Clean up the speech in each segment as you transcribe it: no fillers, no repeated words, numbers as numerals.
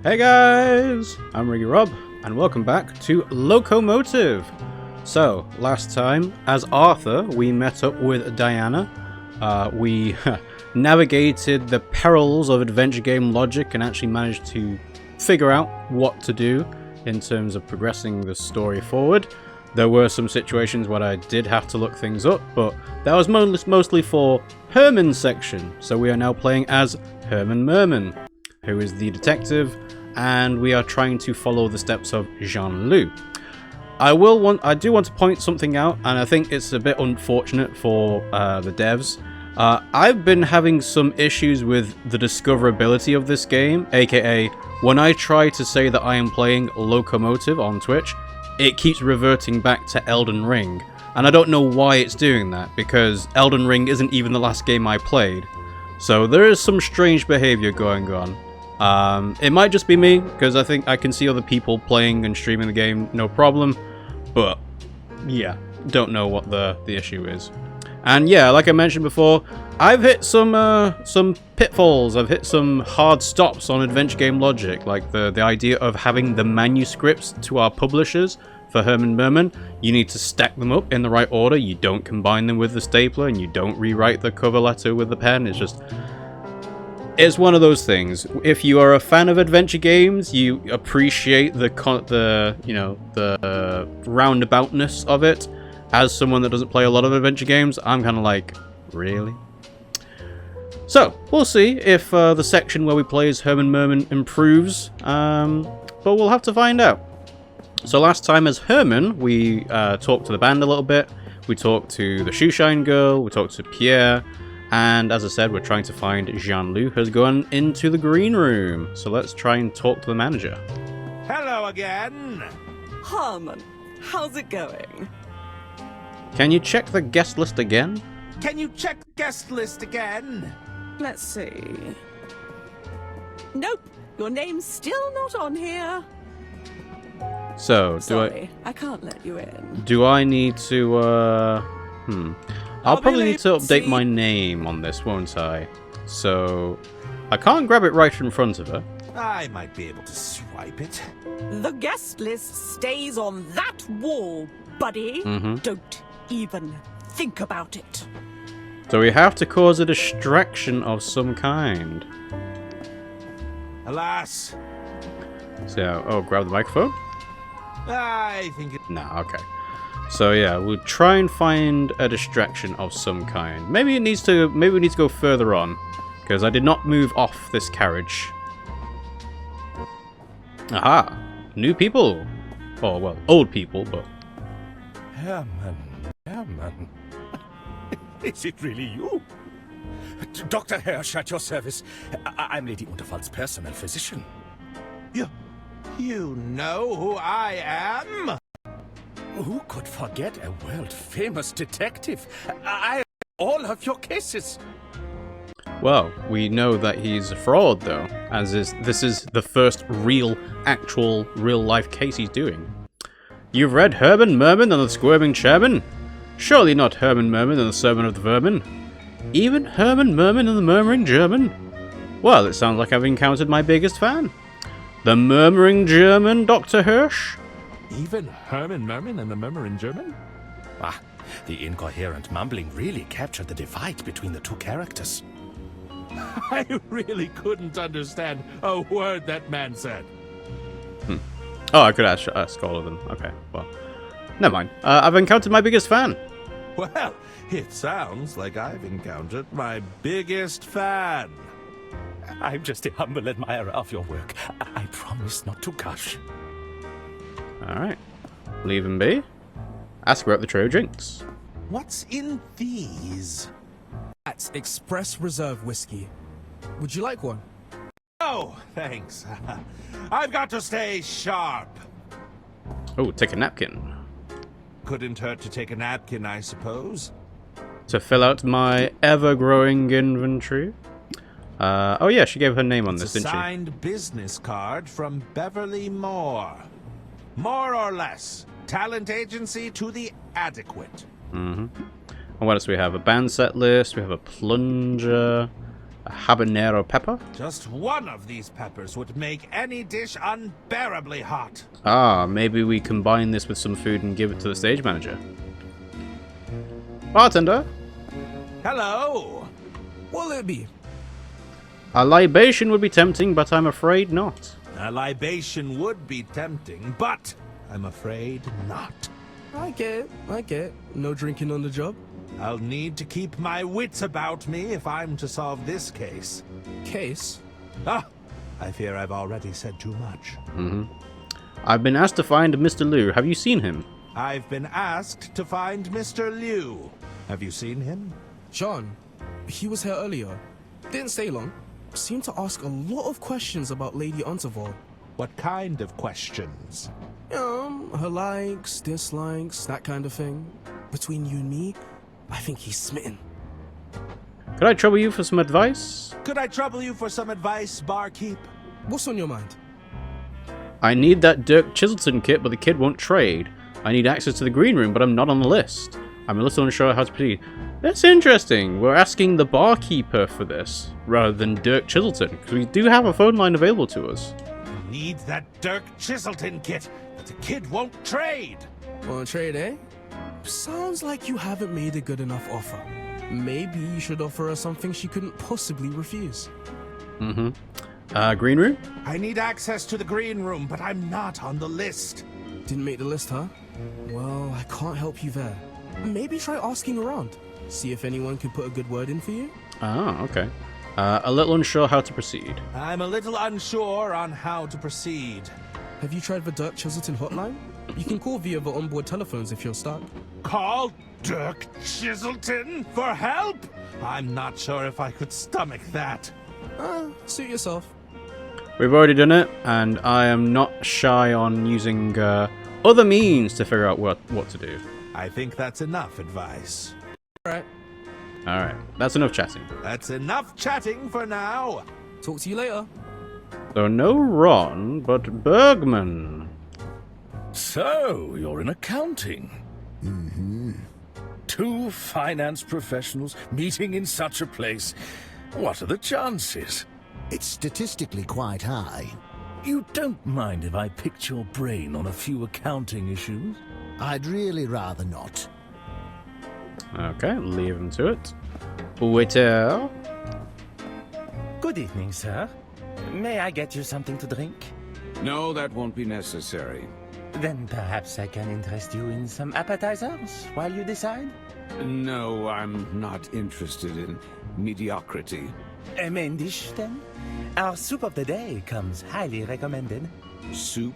Hey guys, I'm RiggyRob, and welcome back to Loco Motive. So, last time, as Arthur, we met up with Diana. We navigated the perils of adventure game logic and actually managed to figure out what to do in terms of progressing the story forward. There were some situations where I did have to look things up, but that was mostly for Herman's section. So we are now playing as Herman Merman, who is the detective, and we are trying to follow the steps of Jean-Loup. I do want to point something out, and I think it's a bit unfortunate for the devs. I've been having some issues with the discoverability of this game, aka when I try to say that I am playing Loco Motive on Twitch, it keeps reverting back to Elden Ring. And I don't know why it's doing that, because Elden Ring isn't even the last game I played. So there is some strange behavior going on. It might just be me, because I think I can see other people playing and streaming the game, no problem. But, yeah, don't know what the issue is. And yeah, like I mentioned before, I've hit some pitfalls. I've hit some hard stops on adventure game logic, like the idea of having the manuscripts to our publishers for Herman Merman. You need to stack them up in the right order. You don't combine them with the stapler, and you don't rewrite the cover letter with the pen. It's one of those things. If you are a fan of adventure games, you appreciate the roundaboutness of it. As someone that doesn't play a lot of adventure games, I'm kind of like, really? So, we'll see if the section where we play as Herman Merman improves, but we'll have to find out. So last time as Herman, we talked to the band a little bit, we talked to the Shoeshine Girl, we talked to Pierre, and as I said, we're trying to find Jean-Loup, who's gone into the green room. So let's try and talk to the manager. Hello again! Herman, how's it going? Can you check the guest list again? Can you check the guest list again? Let's see. Nope, your name's still not on here. So, Sorry, I can't let you in. Do I need to, I'll probably need to update my name on this, won't I? So, I can't grab it right in front of her. I might be able to swipe it. The guest list stays on that wall, buddy. Don't even think about it. So we have to cause a distraction of some kind. Alas. So, grab the microphone? I think it... Nah, okay. So yeah, we'll try and find a distraction of some kind. Maybe we need to go further on, because I did not move off this carriage. Aha! New people! Oh, well, old people, but... Herman. Is it really you? Dr. Hirsch at your service. I'm Lady Unterfall's personal physician. You know who I am? Who could forget a world-famous detective? I all of your cases. Well, we know that he's a fraud, though, this is the first real-life case he's doing. You've read Herman Merman and the Squirming Chairman? Surely not Herman Merman and the Sermon of the Vermin? Even Herman Merman and the Murmuring German? Well, it sounds like I've encountered my biggest fan. The Murmuring German, Dr. Hirsch? Even Herman Merman and the Murmuring German? Ah, the incoherent mumbling really captured the divide between the two characters. I really couldn't understand a word that man said. Oh, I could ask all of them. Okay, well, never mind. I've encountered my biggest fan. Well, it sounds like I've encountered my biggest fan. I'm just a humble admirer of your work. I promise not to gush. Alright. Leave him be. Ask about the tray of drinks. What's in these? That's Express Reserve Whiskey. Would you like one? Oh, thanks. I've got to stay sharp. Oh, take a napkin. Couldn't hurt to take a napkin, I suppose. To fill out my ever-growing inventory. Oh yeah, she gave her name on this, didn't she? It's a signed business card from Beverly Moore. More or less. Talent agency to the adequate. And what else do we have? A band set list, we have a plunger, a habanero pepper. Just one of these peppers would make any dish unbearably hot. Ah, maybe we combine this with some food and give it to the stage manager. Bartender, Hello. What'll it be? a libation would be tempting, but I'm afraid not. A libation would be tempting, but I'm afraid not. I get it. No drinking on the job? I'll need to keep my wits about me if I'm to solve this case. Case? Ah, I fear I've already said too much. I've been asked to find Mr. Liu. Have you seen him? I've been asked to find Mr. Liu. Have you seen him? John. He was here earlier. Didn't stay long. Seemed to ask a lot of questions about Lady Unterval. What kind of questions? Her likes, dislikes, that kind of thing. Between you and me, I think he's smitten. Could I trouble you for some advice? Could I trouble you for some advice, barkeep? What's on your mind? I need that Dirk Chiselton kit, but the kid won't trade. I need access to the green room, but I'm not on the list. I'm a little unsure how to proceed. That's interesting. We're asking the barkeeper for this, rather than Dirk Chiselton, because we do have a phone line available to us. Need that Dirk Chiselton kit, but the kid won't trade. Want to trade, eh? Sounds like you haven't made a good enough offer. Maybe you should offer her something she couldn't possibly refuse. Green room? I need access to the green room, but I'm not on the list. Didn't make the list, huh? Well, I can't help you there. Maybe try asking around. See if anyone can put a good word in for you. Ah, okay. A little unsure how to proceed. I'm a little unsure on how to proceed. Have you tried the Dirk Chiselton hotline? You can call via the onboard telephones if you're stuck. Call Dirk Chiselton for help? I'm not sure if I could stomach that. Suit yourself. We've already done it, and I am not shy on using other means to figure out what to do. I think that's enough advice. Alright, that's enough chatting. That's enough chatting for now. Talk to you later. So no Ron, but Bergman. So, you're in accounting. Two finance professionals meeting in such a place. What are the chances? It's statistically quite high. You don't mind if I picked your brain on a few accounting issues? I'd really rather not. Okay, leave him to it. Waiter. Good evening, sir. May I get you something to drink? No, that won't be necessary. Then perhaps I can interest you in some appetizers while you decide? No, I'm not interested in mediocrity. A main dish, then? Our soup of the day comes highly recommended. Soup?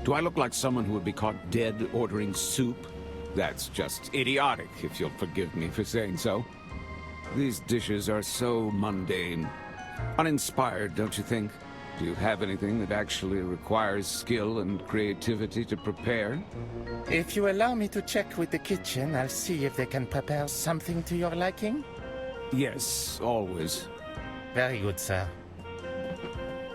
Do I look like someone who would be caught dead ordering soup? That's just idiotic, if you'll forgive me for saying so. These dishes are so mundane. Uninspired, don't you think? Do you have anything that actually requires skill and creativity to prepare? If you allow me to check with the kitchen, I'll see if they can prepare something to your liking. Yes, always. Very good, sir.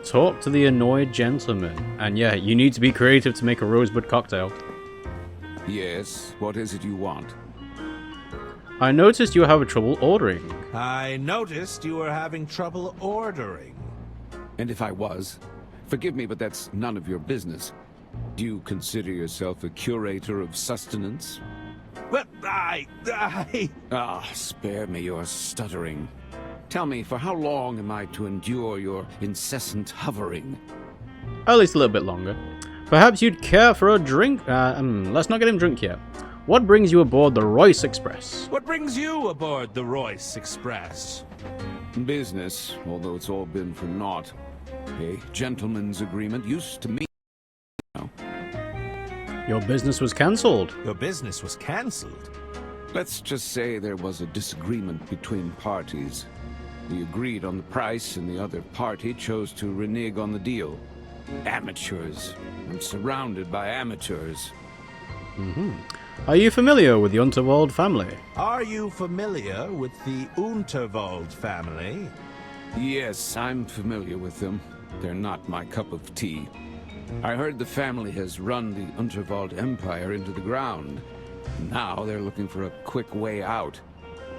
Talk to the annoyed gentleman. And yeah, you need to be creative to make a rosebud cocktail. Yes, what is it you want? I noticed you were having trouble ordering. I noticed you were having trouble ordering. And if I was, forgive me, but that's none of your business. Do you consider yourself a curator of sustenance? Well, Ah, spare me your stuttering. Tell me, for how long am I to endure your incessant hovering? At least a little bit longer. Perhaps you'd care for a drink? Let's not get him drunk yet. What brings you aboard the Royce Express? What brings you aboard the Royce Express? Business, although it's all been for naught. A gentleman's agreement used to mean. Your business was cancelled. Your business was cancelled? Let's just say there was a disagreement between parties. We agreed on the price, and the other party chose to renege on the deal. Amateurs. I'm surrounded by amateurs. Are you familiar with the Unterwald family? Are you familiar with the Unterwald family? Yes, I'm familiar with them. They're not my cup of tea. I heard the family has run the Unterwald Empire into the ground. Now they're looking for a quick way out.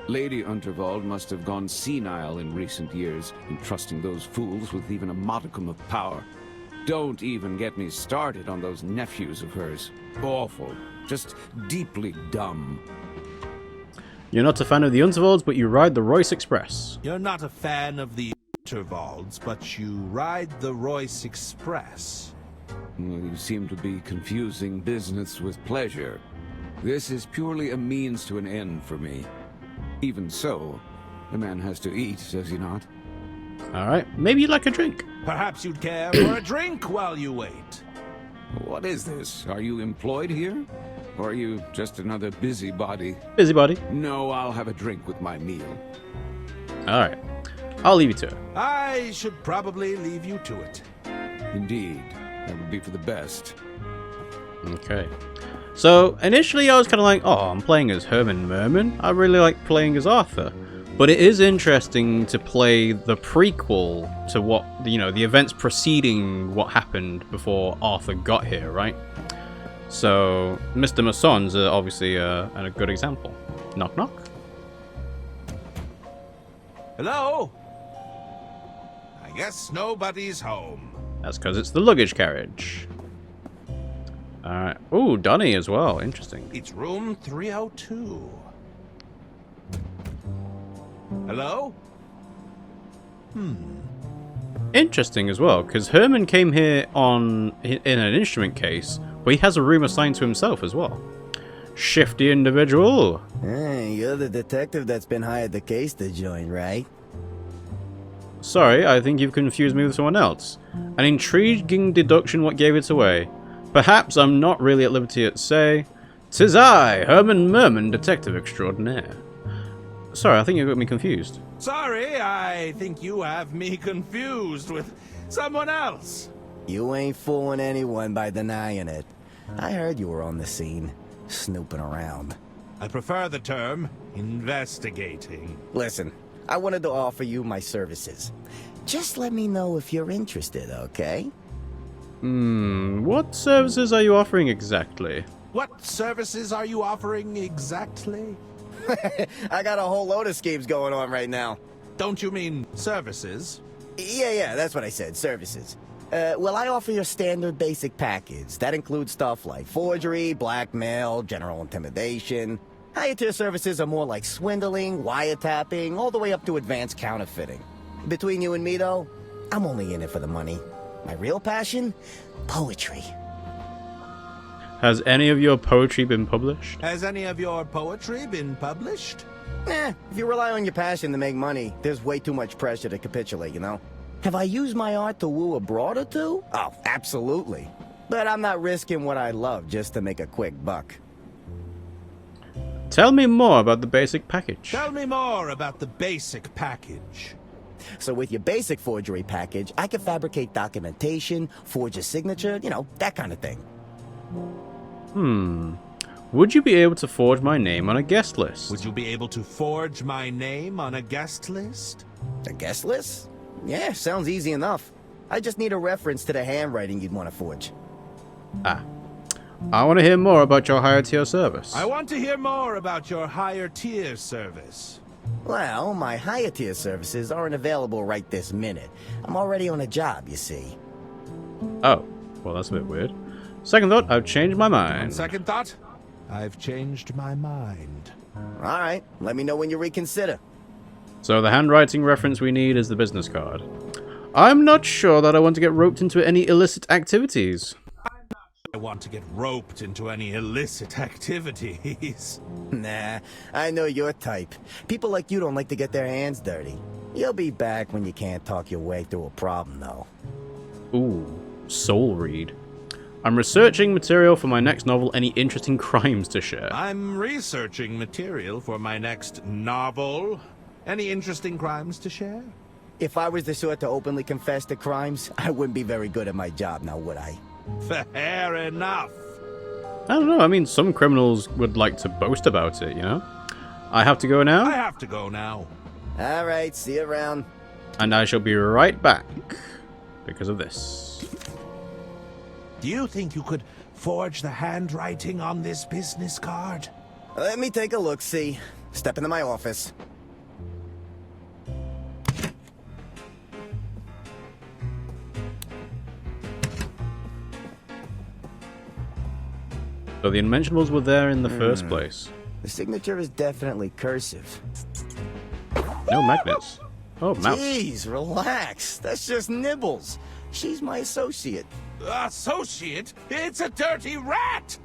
Lady Unterwald must have gone senile in recent years, entrusting those fools with even a modicum of power. Don't even get me started on those nephews of hers. Awful. Just deeply dumb. You're not a fan of the Unterwalds, but you ride the Royce Express. You're not a fan of the Unterwalds, but you ride the Royce Express. Well, you seem to be confusing business with pleasure. This is purely a means to an end for me. Even so, the man has to eat, does he not? Alright, maybe you'd like a drink. Perhaps you'd care for a drink while you wait. What is this? Are you employed here? Or are you just another busybody? Busybody. No, I'll have a drink with my meal. Alright, I'll leave you to it. I should probably leave you to it. Indeed, that would be for the best. Okay. So, initially I was kind of like, oh, I'm playing as Herman Merman. I really like playing as Arthur. But it is interesting to play the prequel to what, you know, the events preceding what happened before Arthur got here, right? So, Mr. Masson's obviously a good example. Knock knock. Hello? I guess nobody's home. That's because it's the luggage carriage. Alright. Ooh, Donnie as well. Interesting. It's room 302. Hello? Interesting as well, because Herman came here in an instrument case, but he has a room assigned to himself as well. Shifty individual. Hey, you're the detective that's been hired to case the joint, right? Sorry, I think you've confused me with someone else. An intriguing deduction what gave it away. Perhaps I'm not really at liberty to say. 'Tis I, Herman Merman, detective extraordinaire. Sorry, I think you got me confused. Sorry, I think you have me confused with someone else. You ain't fooling anyone by denying it. I heard you were on the scene, snooping around. I prefer the term investigating. Listen, I wanted to offer you my services. Just let me know if you're interested, okay? What services are you offering exactly? What services are you offering exactly? I got a whole load of schemes going on right now. Don't you mean services? Yeah, that's what I said, services. Well, I offer your standard basic package. That includes stuff like forgery, blackmail, general intimidation. Higher tier services are more like swindling, wiretapping, all the way up to advanced counterfeiting. Between you and me, though, I'm only in it for the money. My real passion? Poetry. Has any of your poetry been published? Has any of your poetry been published? If you rely on your passion to make money, there's way too much pressure to capitulate, you know? Have I used my art to woo a broad or two? Oh, absolutely. But I'm not risking what I love just to make a quick buck. Tell me more about the basic package. Tell me more about the basic package. So with your basic forgery package, I can fabricate documentation, forge a signature, you know, that kind of thing. Would you be able to forge my name on a guest list? Would you be able to forge my name on a guest list? A guest list? Yeah, sounds easy enough. I just need a reference to the handwriting you'd want to forge. I want to hear more about your higher tier service. I want to hear more about your higher tier service. Well, my higher tier services aren't available right this minute. I'm already on a job, you see. Oh, well that's a bit weird. Second thought, I've changed my mind. On second thought, I've changed my mind. Alright, let me know when you reconsider. So the handwriting reference we need is the business card. I'm not sure that I want to get roped into any illicit activities. I want to get roped into any illicit activities. Nah, I know your type. People like you don't like to get their hands dirty. You'll be back when you can't talk your way through a problem, though. Ooh, soul read. I'm researching material for my next novel. Any interesting crimes to share? I'm researching material for my next novel. Any interesting crimes to share? If I was the sort to openly confess to crimes, I wouldn't be very good at my job now, would I? Fair enough. I don't know, I mean, some criminals would like to boast about it, you know? I have to go now? I have to go now. Alright, see you around. And I shall be right back. Because of this. Do you think you could forge the handwriting on this business card? Let me take a look, see. Step into my office. So the unmentionables were there in the first place. The signature is definitely cursive. No magnets. Oh, mouse. Jeez, relax. That's just Nibbles. She's my associate. Associate? It's a dirty rat!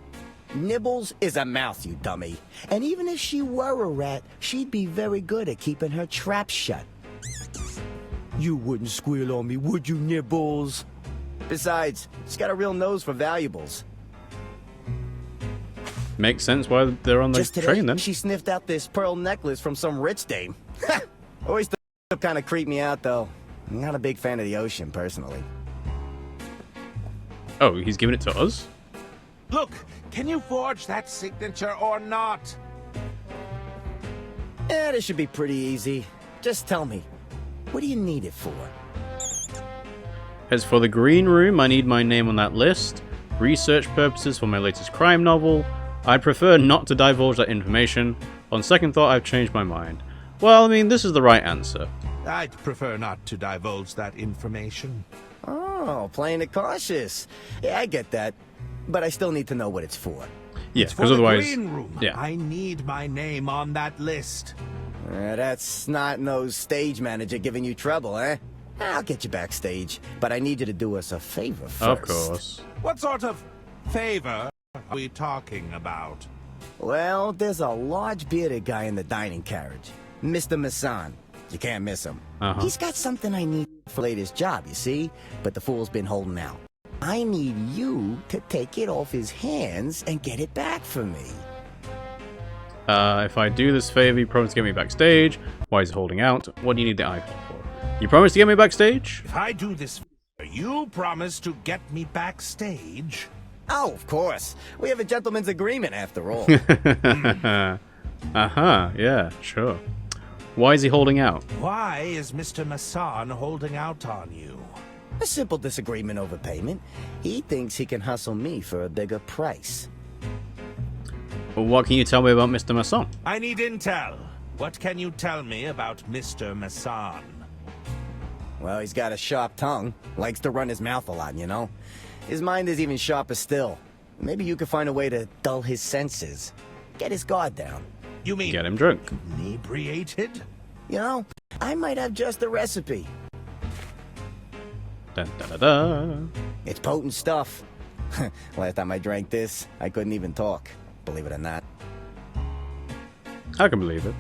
Nibbles is a mouse, you dummy. And even if she were a rat, she'd be very good at keeping her trap shut. You wouldn't squeal on me, would you, Nibbles? Besides, she's got a real nose for valuables. Makes sense why they're on the Just today, train then. she sniffed out this pearl necklace from some rich dame. Always kind of creeped me out, though. I'm not a big fan of the ocean, personally. Oh, he's giving it to us? Look, can you forge that signature or not? Yeah, this should be pretty easy. Just tell me, what do you need it for? As for the green room, I need my name on that list. Research purposes for my latest crime novel. I'd prefer not to divulge that information. On second thought, I've changed my mind. Well, I mean, this is the right answer. I'd prefer not to divulge that information. Oh, playing it cautious. Yeah, I get that. But I still need to know what it's for. Yeah, It's for because the otherwise... green room. Yeah. I need my name on that list. That's snot-nosed stage manager giving you trouble, eh? I'll get you backstage, but I need you to do us a favor first. Of course. What sort of favor are we talking about? Well, there's a large bearded guy in the dining carriage. Mr. Masson. You can't miss him. He's got something I need for the latest job, you see? But the fool's been holding out. I need you to take it off his hands and get it back for me. If I do this favor, you promise to get me backstage. Why is he holding out? What do you need the item for? You promise to get me backstage? If I do this favor, you promise to get me backstage? Oh, of course. We have a gentleman's agreement, after all. Yeah, sure. Why is he holding out? Why is Mr. Masson holding out on you? A simple disagreement over payment. He thinks he can hustle me for a bigger price. Well, what can you tell me about Mr. Masson? I need intel. What can you tell me about Mr. Masson? Well, he's got a sharp tongue. Likes to run his mouth a lot, you know? His mind is even sharper still. Maybe you could find a way to dull his senses. Get his guard down. You mean get him drunk? Inebriated? You know, I might have just the recipe. Dun, da, da, da. It's potent stuff. Last time I drank this, I couldn't even talk. Believe it or not. I can believe it.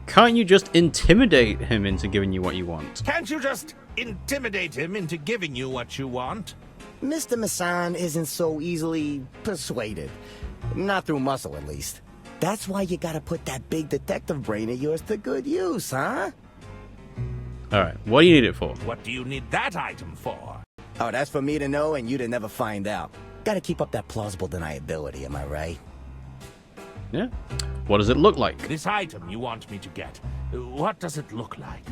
Can't you just intimidate him into giving you what you want? Can't you just intimidate him into giving you what you want? Mr. Masson isn't so easily persuaded. Not through muscle, at least. That's why you gotta put that big detective brain of yours to good use, huh? Alright, what do you need it for? What do you need that item for? Oh, that's for me to know and you to never find out. Gotta keep up that plausible deniability, am I right? Yeah. What does it look like? This item you want me to get, what does it look like?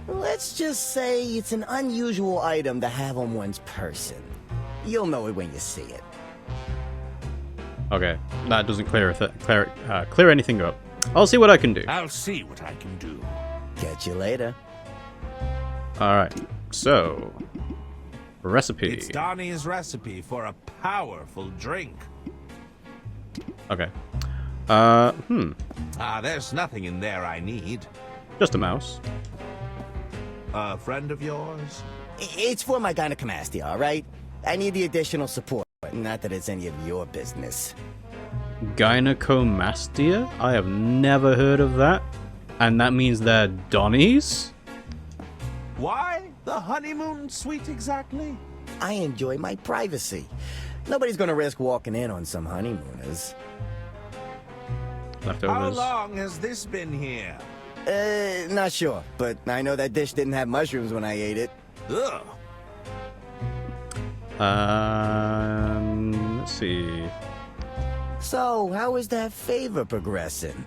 Let's just say it's an unusual item to have on one's person. You'll know it when you see it. Okay, that doesn't clear anything up. I'll see what I can do. I'll see what I can do. Catch you later. Alright, so... Recipe. It's Donnie's recipe for a powerful drink. Okay. There's nothing in there I need. Just a mouse. A friend of yours? It's for my gynecomastia, alright? I need the additional support. Not that it's any of your business. Gynecomastia? I have never heard of that. And that means they're Donnies? Why the honeymoon suite exactly? I enjoy my privacy. Nobody's gonna risk walking in on some honeymooners. Leftovers. How long has this been here? Not sure, but I know that dish didn't have mushrooms when I ate it. Ugh. Let's see. So, how is that favor progressing?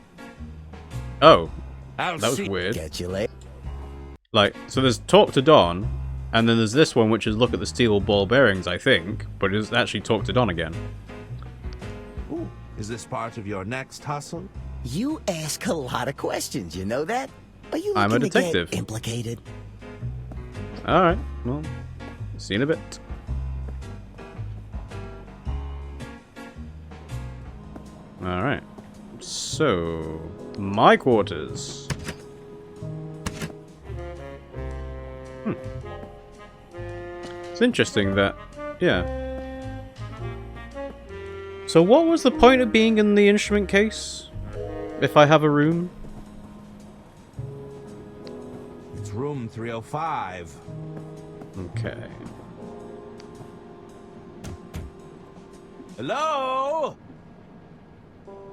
Oh, I'll that was see. weird. Catch you later. Like, so there's Talk to Don, and then there's this one which is Look at the Steel Ball Bearings, I think, but it's actually Talk to Don again. Ooh, is this part of your next hustle? You ask a lot of questions, you know that? Are you I'm a looking to detective. get implicated? Alright, well, see you in a bit. Alright. So, my quarters. It's interesting that, yeah. So what was the point of being in the instrument case? If I have a room? It's room 305. Okay. Hello?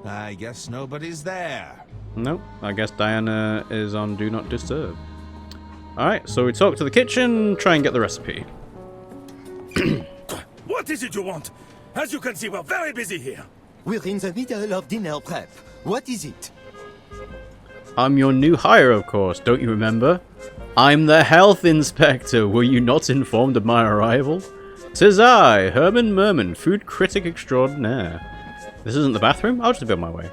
I guess nobody's there. Nope, I guess Diana is on Do Not Disturb. Alright, so we talk to the kitchen, try and get the recipe. What is it you want? As you can see, we're very busy here. We're in the middle of dinner prep. What is it? I'm your new hire, of course, don't you remember? I'm the health inspector. Were you not informed of my arrival? 'Tis I, Herman Merman, food critic extraordinaire. This isn't the bathroom? I'll just be on my way.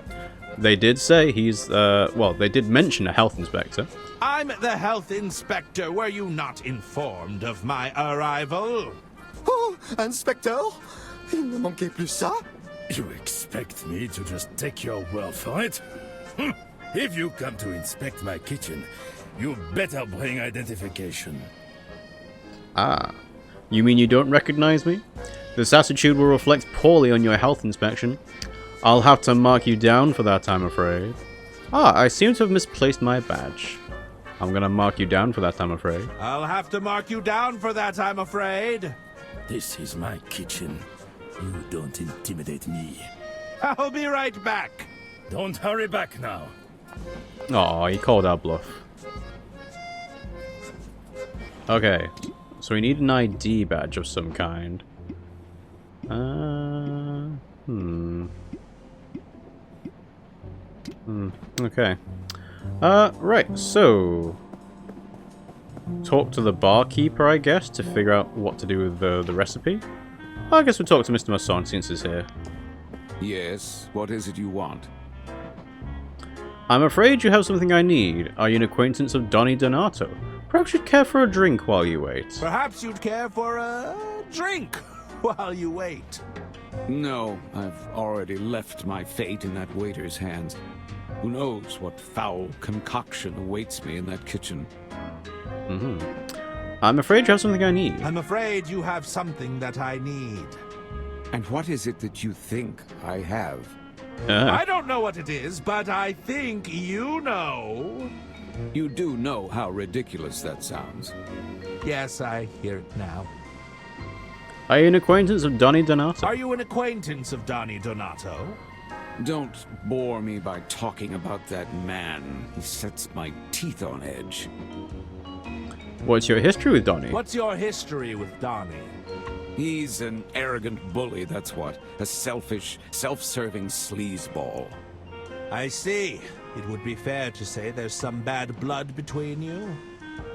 They did say he's, well, they did mention a health inspector. I'm the health inspector. Were you not informed of my arrival? Oh, Inspector! Il ne manquait plus ça? You expect me to just take your word for it? If you come to inspect my kitchen, you better bring identification. Ah, you mean you don't recognize me? This attitude will reflect poorly on your health inspection. I'll have to mark you down for that, I'm afraid. Ah, I seem to have misplaced my badge. I'm gonna mark you down for that, I'm afraid. I'll have to mark you down for that, I'm afraid. This is my kitchen. You don't intimidate me. I'll be right back. Don't hurry back now. Aw, he called our bluff. Okay, so we need an ID badge of some kind. Okay. Right, so... talk to the barkeeper, I guess, to figure out what to do with the recipe. I guess we'll talk to Mr. Masson since he's here. Yes, what is it you want? I'm afraid you have something I need. Are you an acquaintance of Donnie Donato? Perhaps you'd care for a drink while you wait. Perhaps you'd care for a drink while you wait. No, I've already left my fate in that waiter's hands. Who knows what foul concoction awaits me in that kitchen. I'm afraid you have something I need. I'm afraid you have something that I need. And what is it that you think I have? I don't know what it is, but I think you know. You do know how ridiculous that sounds. Yes, I hear it now. Are you an acquaintance of Donnie Donato? Are you an acquaintance of Donnie Donato? Don't bore me by talking about that man. He sets my teeth on edge. What's your history with Donnie? What's your history with Donnie? He's an arrogant bully, that's what. A selfish, self-serving sleazeball. I see. It would be fair to say there's some bad blood between you.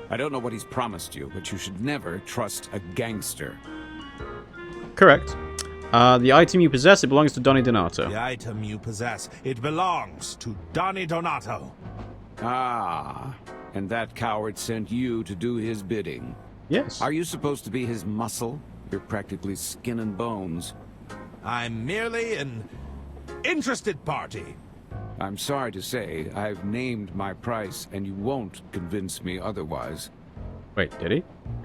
I don't know what he's promised you, but you should never trust a gangster. Correct. The item you possess, it belongs to Donnie Donato. The item you possess, it belongs to Donnie Donato. Ah, and that coward sent you to do his bidding. Yes. Are you supposed to be his muscle? You're practically skin and bones. I'm merely an interested party. I'm sorry to say, I've named my price, and you won't convince me otherwise. Wait, did he?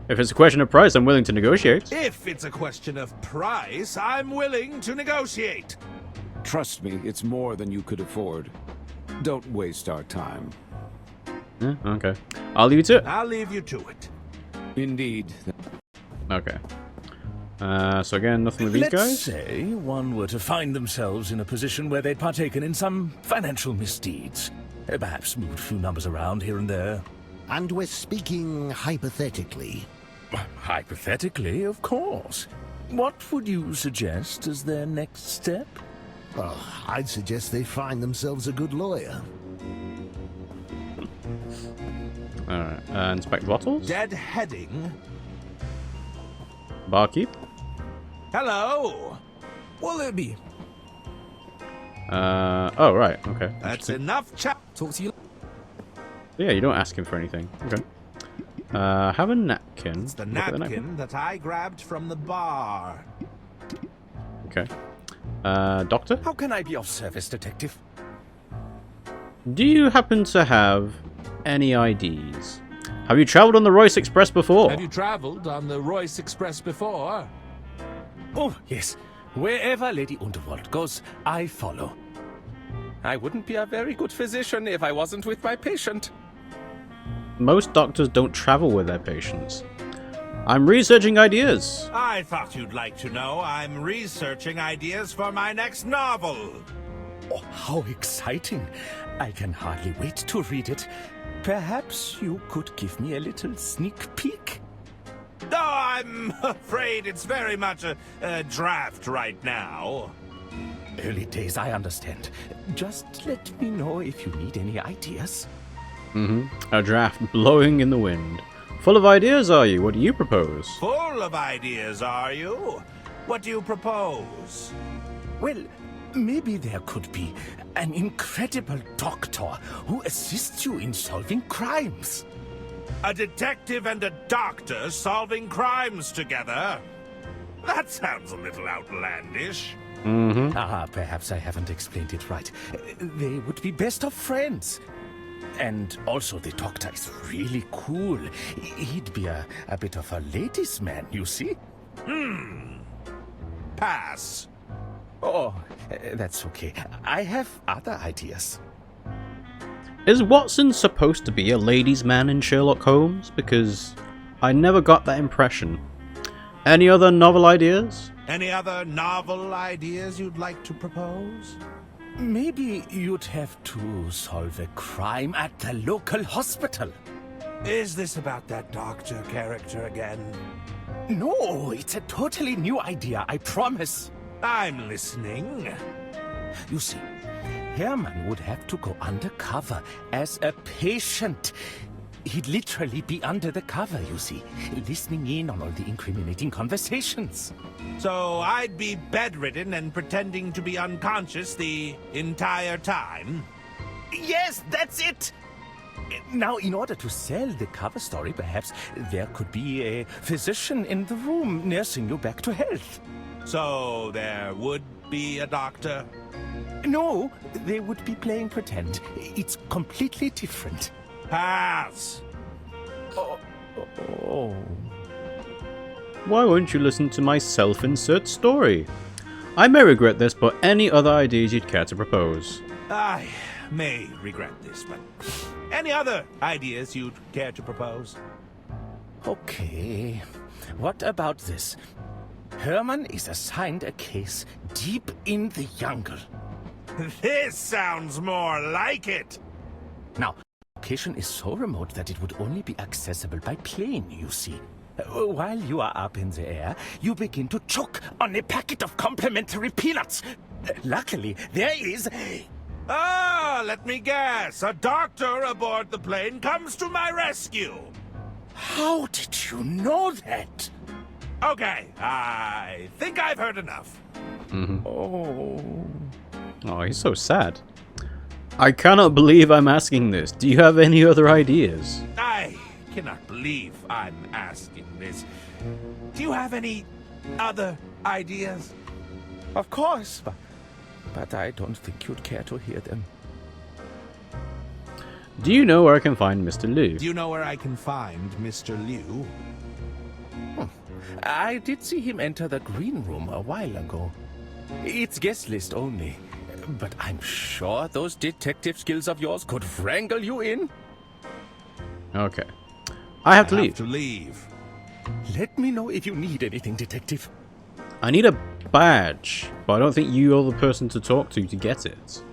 If it's a question of price, I'm willing to negotiate. If it's a question of price, I'm willing to negotiate. Trust me, it's more than you could afford. Don't waste our time. Okay. I'll leave you to it. I'll leave you to it. Indeed. Okay. So again, nothing with these Let's guys? say one were to find themselves in a position where they'd partaken in some financial misdeeds. Perhaps moved a few numbers around here and there. And we're speaking hypothetically. Hypothetically, of course. What would you suggest as their next step? Well, I'd suggest they find themselves a good lawyer. Alright, inspect bottles. Deadheading. Barkeep. Hello. Will it be? Oh, right. Okay. That's enough chat. Talk to you. Yeah, you don't ask him for anything. Okay. Have a napkin. It's the Look at napkin that I grabbed from the bar. Okay. Doctor? How can I be of service, Detective? Do you happen to have any IDs? Have you traveled on the Royce Express before? Have you traveled on the Royce Express before? Oh, yes. Wherever Lady Underworld goes, I follow. I wouldn't be a very good physician if I wasn't with my patient. Most doctors don't travel with their patients. I'm researching ideas. I thought you'd like to know I'm researching ideas for my next novel. Oh, how exciting. I can hardly wait to read it. Perhaps you could give me a little sneak peek? No, I'm afraid it's very much a draft right now. Early days, I understand. Just let me know if you need any ideas. A draft blowing in the wind. Full of ideas, are you? What do you propose? Full of ideas, are you? What do you propose? Well, maybe there could be an incredible doctor who assists you in solving crimes. A detective and a doctor solving crimes together? That sounds a little outlandish. Perhaps I haven't explained it right. They would be best of friends. And also the doctor is really cool. He'd be a bit of a ladies' man, you see? Pass. Oh, that's okay. I have other ideas. Is Watson supposed to be a ladies' man in Sherlock Holmes? Because I never got that impression. Any other novel ideas? Any other novel ideas you'd like to propose? Maybe you'd have to solve a crime at the local hospital. Is this about that doctor character again? No, it's a totally new idea, I promise. I'm listening. You see, Herman would have to go undercover as a patient. He'd literally be under the cover, you see, listening in on all the incriminating conversations. So I'd be bedridden and pretending to be unconscious the entire time? Yes, that's it! Now, in order to sell the cover story, perhaps there could be a physician in the room nursing you back to health. So there would be a doctor? No, they would be playing pretend. It's completely different. Pass. Oh. Why won't you listen to my self-insert story? I may regret this, but any other ideas you'd care to propose? I may regret this, but any other ideas you'd care to propose? Okay. What about this? Herman is assigned a case deep in the jungle. This sounds more like it. Now, the location is so remote that it would only be accessible by plane, you see. While you are up in the air, you begin to choke on a packet of complimentary peanuts. Luckily, there is... let me guess. A doctor aboard the plane comes to my rescue. How did you know that? Okay, I think I've heard enough. Oh, he's so sad. I cannot believe I'm asking this. Do you have any other ideas? I cannot believe I'm asking this. Do you have any other ideas? Of course, but I don't think you'd care to hear them. Do you know where I can find Mr. Liu? Do you know where I can find Mr. Liu? I did see him enter the green room a while ago. It's guest list only. But I'm sure those detective skills of yours could wrangle you in. Okay. I have to leave. Let me know if you need anything, detective. I need a badge, but I don't think you're the person to talk to get it.